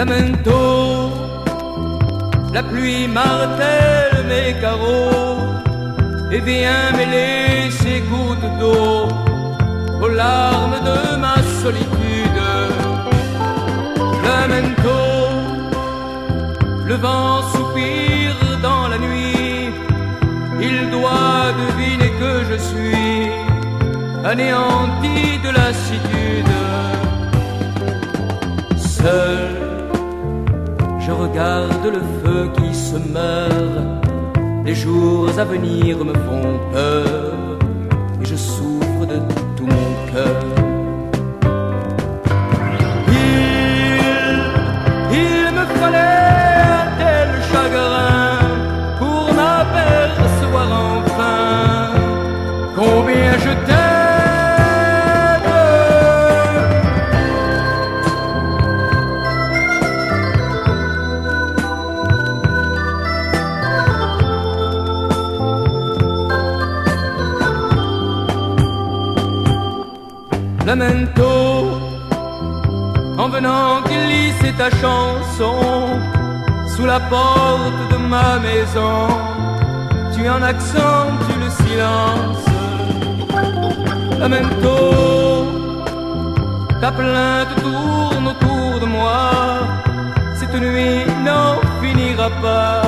Lamento, la pluie martèle mes carreaux et vient mêler ses gouttes d'eau aux larmes de ma solitude. Lamento, le vent soupire dans la nuit, il doit deviner que je suis anéanti de lassitude. Seul, je regarde le feu qui se meurt, les jours à venir me font peur et je souffre de tout mon cœur. Il me fallait un tel chagrin pour m'apercevoir enfin combien je t'aime. Lamento, en venant glisser ta chanson sous la porte de ma maison, tu en accentues le silence. Lamento, ta plainte tourne autour de moi, cette nuit n'en finira pas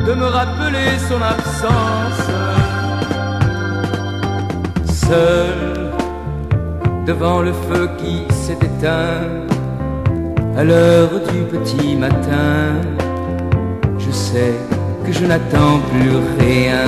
de me rappeler son absence. Seul, devant le feu qui s'est éteint, à l'heure du petit matin, je sais que je n'attends plus rien.